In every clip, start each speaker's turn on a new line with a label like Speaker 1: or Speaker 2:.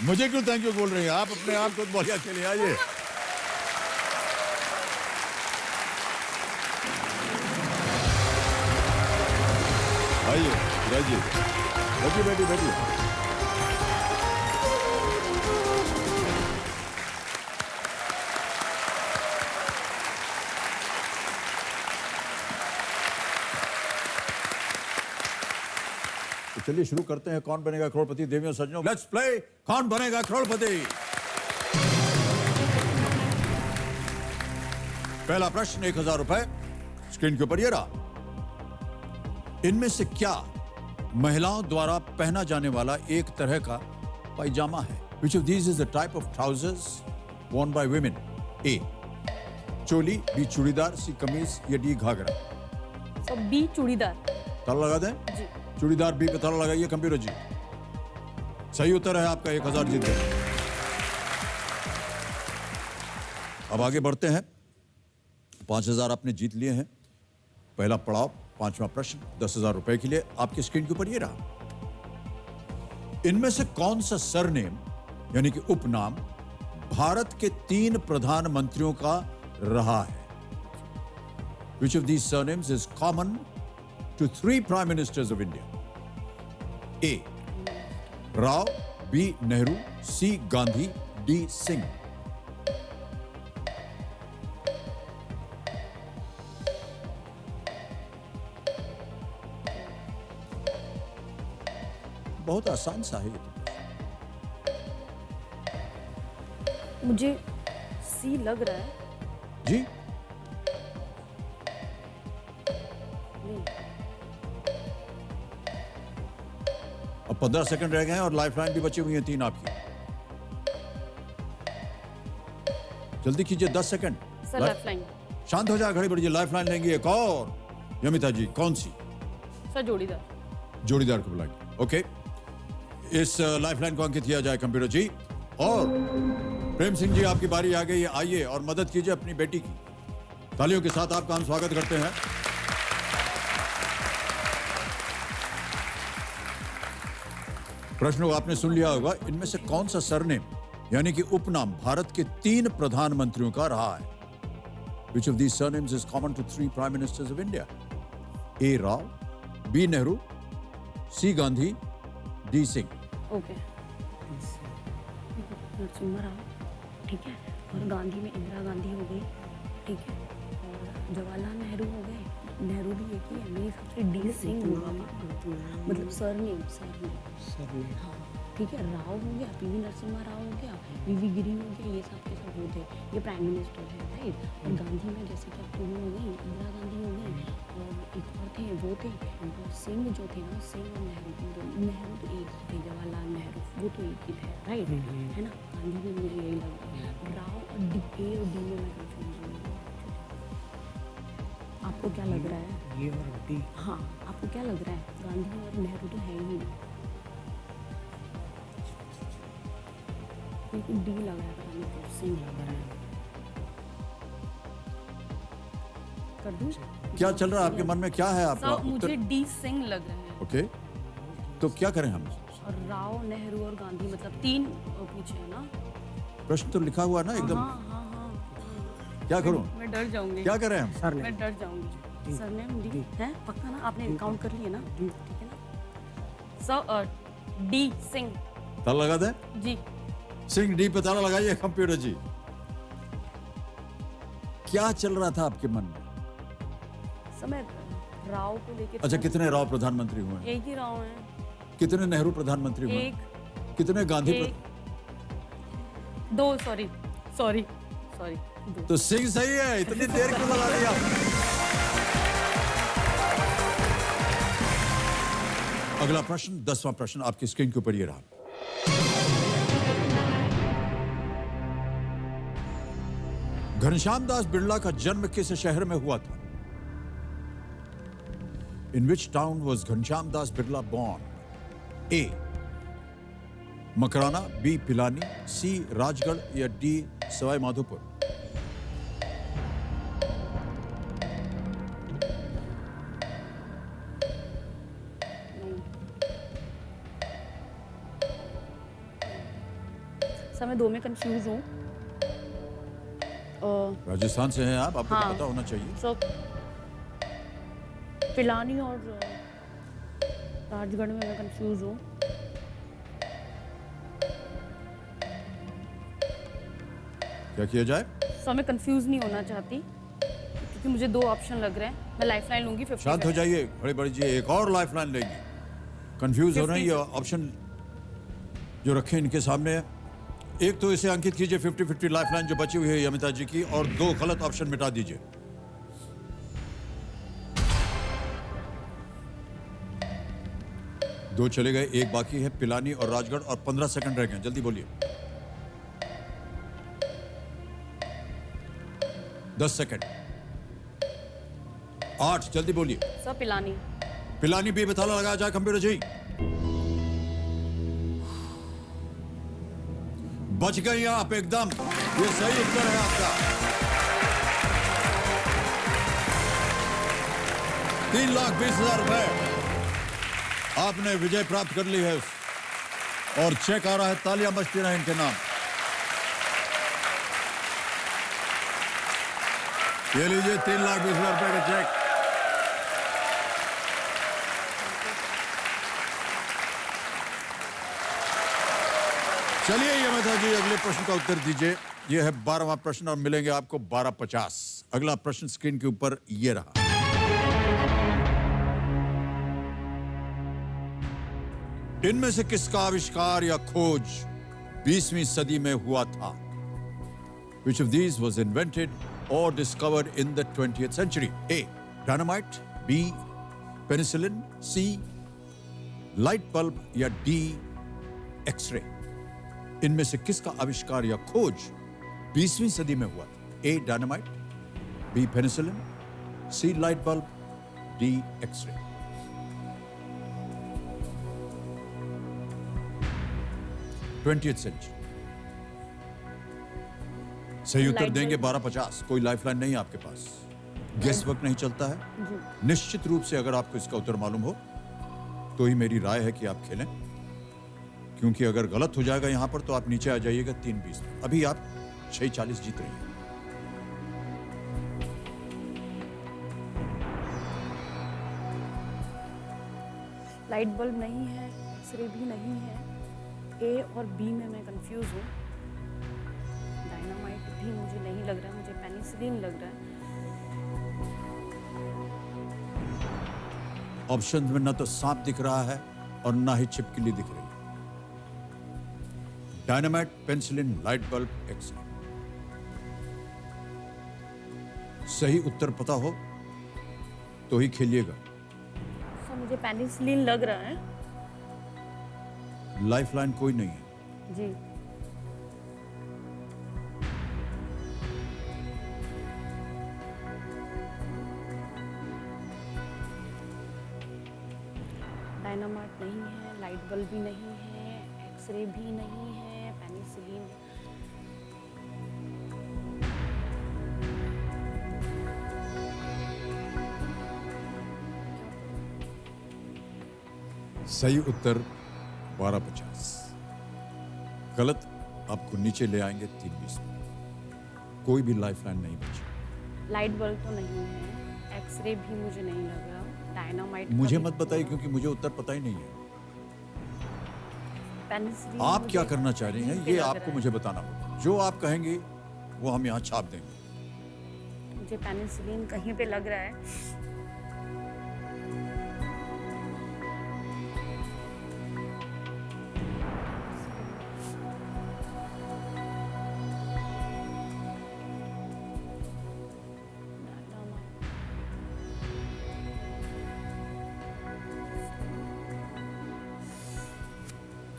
Speaker 1: मुझे क्यों thank you बोल रही हैं आप? अपने आप को बोलिए, अकेले आइए। आइए बैठिए, बैठिए बैठिए बैठिए। तो चलिए शुरू करते हैं कौन बनेगा करोड़पति। देवियों सज्जनों, लेट्स प्ले कौन बनेगा करोड़पति। पहला प्रश्न 1000 रुपए स्क्रीन के ऊपर ये रहा। इनमें से क्या महिलाओं द्वारा पहना जाने वाला एक तरह का पायजामा है? Which of these is the type of trousers worn by women? A. Choli, B. Churidar, C. कमीज या D. घाघरा।
Speaker 2: तो बी चूड़ीदार।
Speaker 1: ताला लगा दें?
Speaker 2: जी।
Speaker 1: चूड़ीदार बी पे ताला लगाइए कंप्यूटर जी। सही उत्तर है आपका, 1000 जीत गए। अब आगे बढ़ते हैं। 5000 आपने जीत लिए हैं। पहला पड़ाव, पांचवा प्रश्न 10,000 रुपए के लिए आपकी स्क्रीन के ऊपर ये रहा। इनमें से कौन सा सरनेम यानी कि उपनाम भारत के 3 प्रधानमंत्रियों का रहा है? Which of these surnames is common to 3 prime ministers of India? A. Rao, B. Nehru, C. Gandhi, D. Singh। बहुत आसान सा है।
Speaker 2: मुझे सी लग रहा है।
Speaker 1: जी
Speaker 2: नहीं।
Speaker 1: अब 15 सेकंड रह गए हैं और लाइफलाइन भी बची हुई है 3 आपकी। जल्दी कीजिए, 10 सेकंड।
Speaker 2: Sir lifeline.
Speaker 1: शांत हो जाए, घड़ी बढ़िए। लाइफलाइन लेंगे एक और। यमिता जी कौन सी?
Speaker 2: सर जोड़ीदार।
Speaker 1: जोड़ीदार को बुलाएंगे। ओके, इस लाइफलाइन को अंकित किया जाए कंप्यूटर जी। और प्रेम सिंह जी आपकी बारी आ गई है। आइए और मदद कीजिए अपनी बेटी की। तालियों के साथ आपका हम स्वागत करते हैं। प्रश्न को आपने सुन लिया होगा। इनमें से कौन सा सरनेम यानी कि उपनाम भारत के 3 प्रधानमंत्रियों का रहा है? Which of these surnames is common to 3 prime ministers of India? A. Rao, B. Nehru, C. Gandhi, D. Singh।
Speaker 2: Okay. Narasimha Rao, ठीक है, और गांधी में इंदिरा गांधी हो गई, ठीक है, और जवाहरलाल नेहरू हो गए। नेहरू भी एक ही है। मेरे हिसाब से डी सिंह होगा, मतलब सरनेम। हाँ ठीक है। राव हो गया, पीवी नरसिम्हा राव हो गया, वीवी गिरी हो गया, ये सब के सब वो थे, ये प्राइम मिनिस्टर है, राइट। और गांधी में जैसे कि अब हो गई, इंदिरा गांधी हो गई, और एक और थे वो थे, और सिंह जो थे ना, सिंह और नेहरू तो एक ही थे, जवाहरलाल नेहरू वो तो एक ही थे, राइट, है ना। गांधी भी मुझे यही लग रहा है। राव और डी, ए और डी में मैं कंफ्यूज हूँ। आपको क्या लग रहा है?
Speaker 3: ये और डी।
Speaker 2: हाँ, आपको क्या लग रहा है? गांधी और नेहरू तो है ही नहीं। मेरे डी लग रहा है, पता नहीं क्यों। सिंह लग रहा है। कर दूं?
Speaker 1: क्या चल रहा है आपके मन में? क्या है आपका
Speaker 2: सब मुझे डी सिंह लग रहे हैं।
Speaker 1: ओके, तो क्या करें हम?
Speaker 2: और राव, नेहरू और गांधी, मतलब 3 पूछे हैं ना।
Speaker 1: प्रश्न तो लिखा हुआ ना एकदम।
Speaker 2: हाँ हाँ हाँ।
Speaker 1: क्या करूं?
Speaker 2: मैं डर जाऊंगी।
Speaker 1: क्या करें हम?
Speaker 3: सरनेम।
Speaker 2: मैं डर जाऊंगी। सरनेम डी है पक्का ना? आपने काउंट कर लिया ना? ठीक है ना। Sir D Singh.
Speaker 1: ताला लगा दें?
Speaker 2: जी।
Speaker 1: सिंह डी पे ताला लगाइए कंप्यूटर जी। क्या चल रहा था आपके मन में?
Speaker 2: समय राव को लेके।
Speaker 1: अच्छा, कितने राव प्रधानमंत्री हुए हैं?
Speaker 2: एक ही राव है।
Speaker 1: कितने नेहरू प्रधानमंत्री हुए हैं?
Speaker 2: एक।
Speaker 1: कितने गांधी
Speaker 2: एक। 2 सॉरी सॉरी सॉरी।
Speaker 1: तो सिंह सही है। इतनी देर क्यों लगा दिया? अगला प्रश्न, 10वां प्रश्न आपकी स्क्रीन के ऊपर ये रहा। घनश्याम दास बिरला का जन्म किस शहर में हुआ था? In which town was Ghanshyam Das Birla born? A. Makrana, B. Pilani, C. Rajgarh या D. सवाई माधोपुर।
Speaker 2: सर मैं 2 में कंफ्यूज हूँ।
Speaker 1: राजस्थान से हैं आप, आपको
Speaker 2: हाँ।
Speaker 1: तो पता होना चाहिए।
Speaker 2: सर पिलानी और राजगढ़ में मैं कंफ्यूज हूँ।
Speaker 1: क्या किया जाए?
Speaker 2: सर मैं कंफ्यूज नहीं होना चाहती क्योंकि मुझे 2 ऑप्शन लग रहे हैं। मैं लाइफलाइन लूंगी 50।
Speaker 1: शांत हो जाइए, बड़े बड़ी जी, एक और लाइफलाइन लेंगे। कंफ्यूज हो रहे हैं, ये ऑप्शन जो रखे इनके सामने है। एक तो इसे अंकित कीजिए 50-50 लाइफलाइन जो बची हुई है यमिता जी की, और 2 गलत ऑप्शन मिटा दीजिए। दो चले गए, एक बाकी है, पिलानी और राजगढ़, और 15 सेकंड रह गए, जल्दी बोलिए। 10 सेकंड। 8, जल्दी बोलिए।
Speaker 2: सर पिलानी।
Speaker 1: पिलानी भी बताला लगाया जाए कंप्यूटर जी। बच गई आप एकदम, ये सही उत्तर है आपका। 3,20,000 रुपए आपने विजय प्राप्त कर ली है, और चेक आ रहा है, तालियां बजती रहे इनके नाम। ये लीजिए 3,20,000 रुपए का चेक। चलिए यमिता जी, अगले प्रश्न का उत्तर दीजिए। यह है 12वां प्रश्न और मिलेंगे आपको 12,50। अगला प्रश्न स्क्रीन के ऊपर ये रहा। इनमें से किसका आविष्कार या खोज 20वीं सदी में हुआ था? Which of these was invented or discovered in the 20th century? A. Dynamite. B. Penicillin. C. Light bulb या D. X-ray. इनमें से किसका आविष्कार या खोज 20वीं सदी में हुआ था? A. Dynamite. B. Penicillin. C. Light bulb. D. X-ray. Twentieth century. सही उत्तर
Speaker 2: Light
Speaker 1: देंगे
Speaker 2: bulb।
Speaker 1: 12,50। कोई लाइफलाइन नहीं है आपके पास, गेस वर्क नहीं चलता है।
Speaker 2: जी।
Speaker 1: निश्चित रूप से अगर आपको इसका उत्तर मालूम हो तो ही मेरी राय है कि आप खेलें, क्योंकि अगर गलत हो जाएगा यहां पर तो आप नीचे आ जाइएगा 3,20 में। अभी आप 6,40 जीत रही हैं।
Speaker 2: लाइट बल्ब नहीं है, एक्सरे भी नहीं है। ए और बी में मैं कंफ्यूज हूँ। डायनामाइट भी मुझे नहीं लग रहा है, मुझे पेनिसिलिन लग रहा है।
Speaker 1: ऑप्शन में ना तो सांप दिख रहा है और ना ही छिपकली दिख रही है। Dynamite, penicillin, light bulb, X-ray. सही उत्तर पता हो तो ही खेलिएगा।
Speaker 2: सर मुझे पेनिसिलिन लग रहा है।
Speaker 1: लाइफलाइन कोई नहीं है।
Speaker 2: जी। डायनामाइट नहीं है, लाइट बल्ब भी नहीं है, एक्सरे भी नहीं है, पेनिसिलिन।
Speaker 1: सही उत्तर 12,50। गलत आपको नीचे ले आएंगे 3,20 में। कोई भी लाइफलाइन नहीं बची।
Speaker 2: लाइट बल्ब तो नहीं है, एक्सरे भी मुझे नहीं लग रहा, डायनामाइट
Speaker 1: मुझे मत बताइए क्योंकि मुझे उत्तर पता ही नहीं है।
Speaker 2: पेनिसिलिन
Speaker 1: आप क्या
Speaker 2: मुझे
Speaker 1: करना चाह रही हैं
Speaker 2: कहीं पे
Speaker 1: ये
Speaker 2: लग
Speaker 1: आपको
Speaker 2: रहा है।
Speaker 1: मुझे बताना होगा। जो आप कहेंगे वो हम यहाँ छाप देंगे।
Speaker 2: मुझे पेनिसिलिन कहीं पे लग रहा है।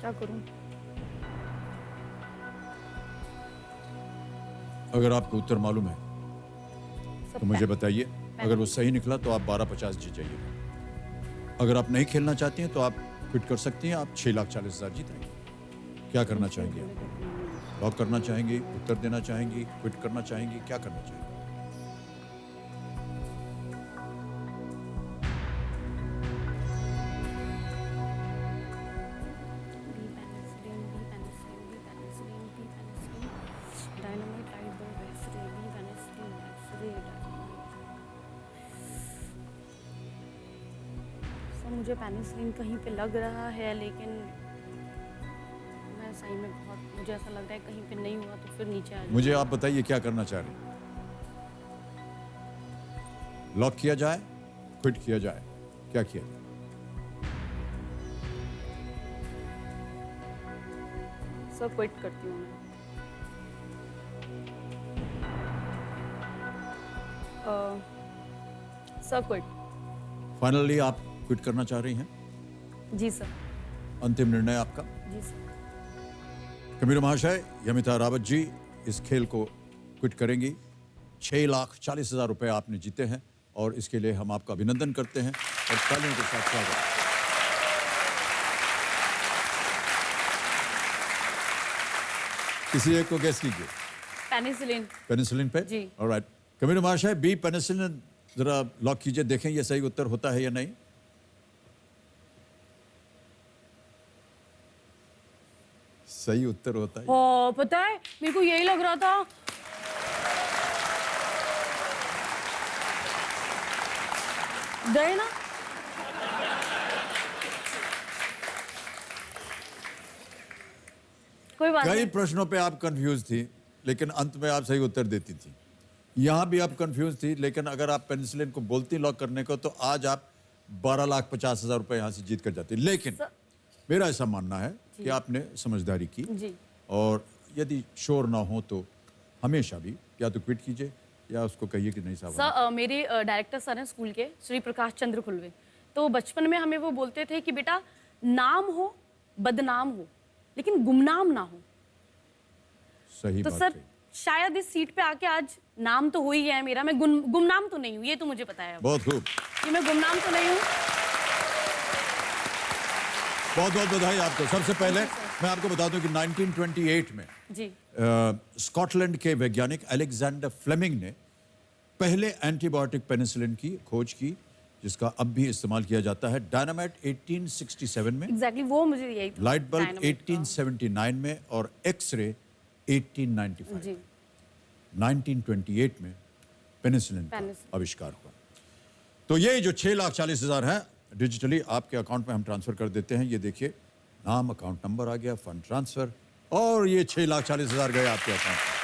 Speaker 2: क्या करूं?
Speaker 1: अगर आपको उत्तर मालूम है
Speaker 2: सब
Speaker 1: तो मुझे बताइए। अगर वो सही निकला तो आप 12,50 जीत जाइए। अगर आप नहीं खेलना चाहती हैं तो आप क्विट कर सकती हैं। आप 6,40,000 जीत रही हैं। क्या करना चाहेंगे आप? लॉक करना चाहेंगी, उत्तर देना चाहेंगी, क्विट करना चाहेंगी, क्या करना चाहेंगी?
Speaker 2: भी पेनिसिलिन, भी पेनिसिलिन, भी पेनिसिलिन, भी तो मुझे पेनिसिलिन कहीं पे लग रहा है, लेकिन मैं सही में बहुत, मुझे ऐसा लग रहा है कहीं पे नहीं हुआ तो फिर नीचे आ जाऊँ।
Speaker 1: मुझे आप बताइए क्या करना चाह रहे हैं? लॉक किया जाए, क्विट किया जाए, क्या किया जाए?
Speaker 2: सर क्विट करती हूँ मैं। Sir quit.
Speaker 1: फाइनली आप क्विट करना चाह रही हैं?
Speaker 2: जी सर।
Speaker 1: अंतिम निर्णय आपका?
Speaker 2: जी सर।
Speaker 1: कबीर महाशय, यमिता रावत जी इस खेल को क्विट करेंगी। 6,40,000 रुपए आपने जीते हैं और इसके लिए हम आपका अभिनंदन करते हैं और तालियों के साथ स्वागत। किसी एक को गैस कीजिए।
Speaker 2: पेनिसिलिन।
Speaker 1: पेनिसिलिन पे?
Speaker 2: जी।
Speaker 1: ऑलराइट। कबीर महाशय, बी पेनिसिलिन जरा लॉक कीजिए, देखें ये सही उत्तर होता है या नहीं। सही उत्तर होता है।
Speaker 2: पता है मेरे को यही लग रहा था। गए ना। कोई बात
Speaker 1: कई
Speaker 2: नहीं।
Speaker 1: प्रश्नों पे आप कंफ्यूज थी, लेकिन अंत में आप सही उत्तर देती थी। यहां भी आप कंफ्यूज थी, लेकिन अगर आप पेनिसिलिन को बोलती लॉक करने को, तो आज आप 12,50,000 रुपए यहां से जीत कर जाती। लेकिन मेरा ऐसा मानना है कि आपने समझदारी की
Speaker 2: जी।
Speaker 1: और यदि श्योर ना हो तो हमेशा भी या तो क्विट कीजिए या उसको कहिए कि नहीं साहब।
Speaker 2: सर मेरे डायरेक्टर सर हैं स्कूल के, श्री प्रकाश चंद्र खुलवे। तो बचपन में हमें वो बोलते थे कि बेटा नाम हो बदनाम हो लेकिन गुमनाम ना हो।
Speaker 1: सही
Speaker 2: तो
Speaker 1: बात
Speaker 2: सर
Speaker 1: कही।
Speaker 2: शायद इस सीट पे आके आज नाम तो हो ही गया है मेरा। मैं गुमनाम तो नहीं हूँ, ये तो मुझे पता है अब
Speaker 1: बहुत खूब,
Speaker 2: कि मैं गुमनाम तो नहीं हूँ।
Speaker 1: बहुत बहुत बधाई आपको। सबसे पहले मैं आपको बता दूं कि 1928 में
Speaker 2: जी।
Speaker 1: स्कॉटलैंड के वैज्ञानिक अलेक्जेंडर फ्लेमिंग ने पहले एंटीबायोटिक पेनिसिलिन की खोज की, जिसका अब भी इस्तेमाल किया जाता है। डायनामाइट 1867 में,
Speaker 2: एग्जैक्टली वो मुझे यही था।
Speaker 1: लाइट बल्ब
Speaker 2: Dynamite का।
Speaker 1: 1879 में और एक्सरे 1895
Speaker 2: जी।
Speaker 1: 1928 में पेनिसिलिन का
Speaker 2: पेनिसिलिन।
Speaker 1: आविष्कार हुआ। तो ये जो 6,40,000 है डिजिटली आपके अकाउंट में हम ट्रांसफर कर देते हैं। ये देखिए, नाम, अकाउंट नंबर आ गया, फंड ट्रांसफर, और ये 6,40,000 गए आपके अकाउंट में।